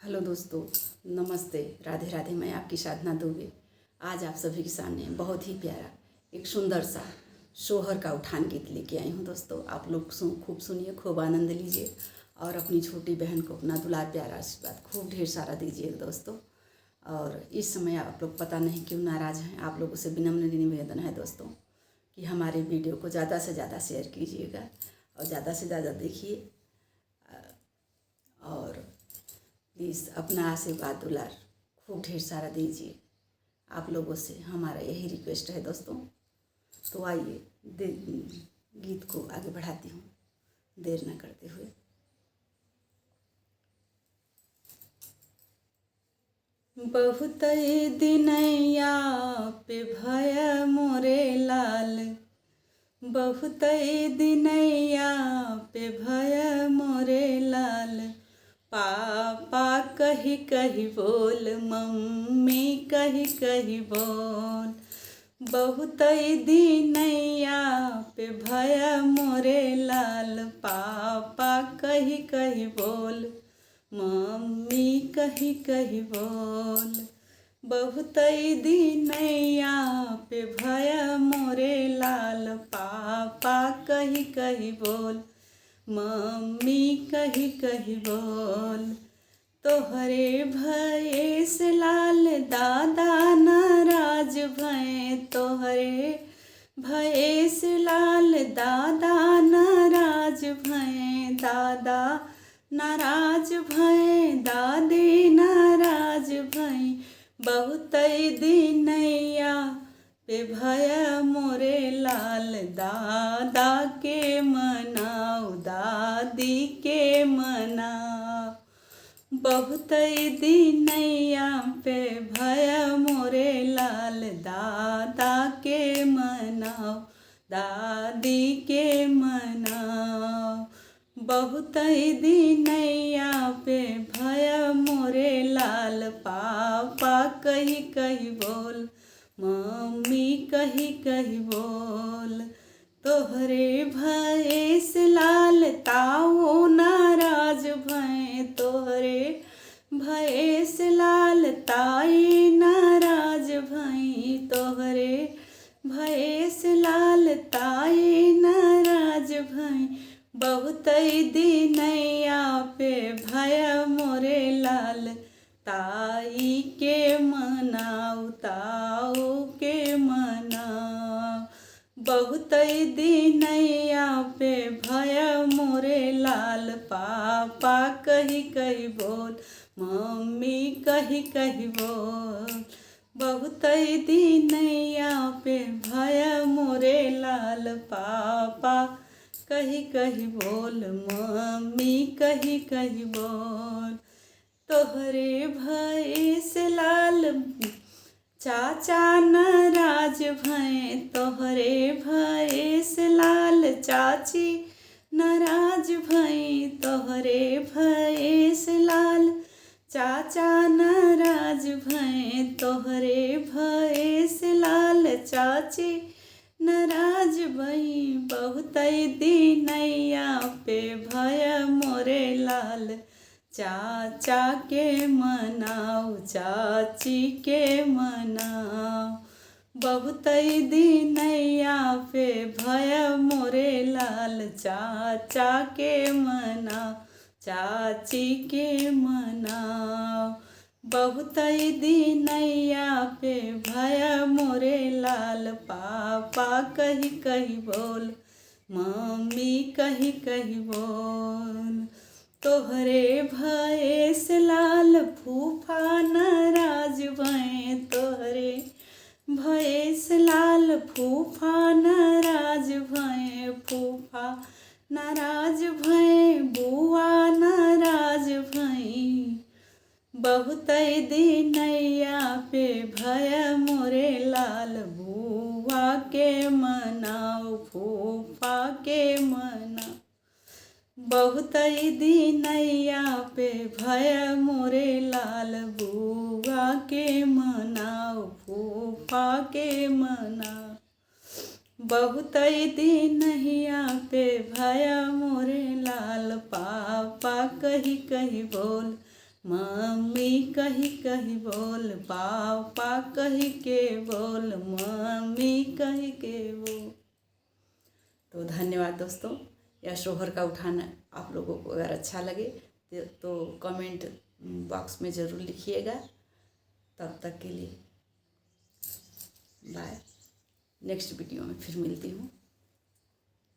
Hello दोस्तों, नमस्ते, राधे राधे। मैं आपकी साधना दुबे आज आप सभी के सामने बहुत ही प्यारा एक सुंदर सा शोहर का उठान गीत लेके आई हूँ। दोस्तों आप लोग खूब सुनिए, खूब आनंद लीजिए और अपनी छोटी बहन को अपना दुलार प्यारा आशीर्वाद खूब ढेर सारा दीजिए दोस्तों। और इस समय आप लोग पता नहीं क्यों नाराज़ हैं। आप लोगों से विनम्र निवेदन है दोस्तों कि हमारे वीडियो को ज़्यादा से ज़्यादा शेयर कीजिएगा और ज़्यादा से ज़्यादा देखिए और प्लीज़ अपना आशीर्वाद दुलार खूब ढेर सारा दीजिए। आप लोगों से हमारा यही रिक्वेस्ट है दोस्तों। तो आइए गीत को आगे बढ़ाती हूँ देर न करते हुए। बहुत दिनैया पे भय मोरे लाल, बहुत दिनैया पे भय मोरे लाल। पापा कही कही बोल, मम्मी कही कही बोल। बहुत दिनैया पे भय मोरे लाल, पापा कही कही बोल, मम्मी कही कही बोल। बहुत दिनैया पे भय मोरे लाल, पापा कही कही बोल, मम्मी कही कही बोल। तोहरे भये से लाल दादा नाराज भय, तोहरे भये से लाल दादा नाराज भय, दादा नाराज भय, दादी नाराज भय। बहुत दिनैया पे भय मोरे लाल, दादा के मनाओ, दादी के मनाओ। बहुत दिनैया पे भय मोरे लाल, दादा के मनाओ, दादी के मनाओ। बहुत दिनैया पे भय मोरे लाल, पापा कही कही बोल, मम्मी कही कही बोल। तोहरे भये से लाल ताऊ नाराज भय, तोहरे भये से लाल ताई नाराज भई, तोहरे भये से लाल ताई नाराज भई। बहुत दिनैया पे भय मोरे लाल, ताई के मनाऊ, ताऊ के मनाऊ। बहुत दिनैया पे भय मोरे लाल, पापा कही कही बोल, मम्मी कही कही बोल। बहुत दिनैया पे भय मोरे लाल, पापा कही कही बोल, मम्मी कही कही बोल। तोहरे भये से लाल चाचा नाराज भय, तोहरे भये से लाल चाची नाराज भई, तोहरे भये से लाल चाचा नाराज भय, तोहरे भये से लाल चाची नाराज भई। बहुत दिनैया पे भय मोरे लाल, चाचा के मनाओ, चाची के मनाओ। बहुत दिनैया पे भय मोरे लाल, चाचा के मनाओ, चाची के मनाओ। बहुत दिनैया पे भय मोरे लाल, पापा कही कही बोल, मम्मी कही कही बोल। तोहरे भये से लाल फूफा नाराज भय, तोहरे भये से लाल फूफा नाराज भय, फूफा नाराज भय, बुआ नाराज भई। बहुत दिनैया पे भय मोरे लाल, बुआ के मनाओ, फूफा के मनाओ। बहुत दिनैया पे भय मोरे लाल, बुआ के मनाओ, फूफा के मनाओ। बहुत दिनैया पे भय मोरे लाल, पापा कही कही बोल, मम्मी कही कही बोल, पापा कही के बोल, मम्मी कही के बोल। तो धन्यवाद दोस्तों। यह शोहर का उठान आप लोगों को अगर अच्छा लगे तो कमेंट बॉक्स में ज़रूर लिखिएगा। तब तक के लिए बाय। नेक्स्ट वीडियो में फिर मिलती हूँ।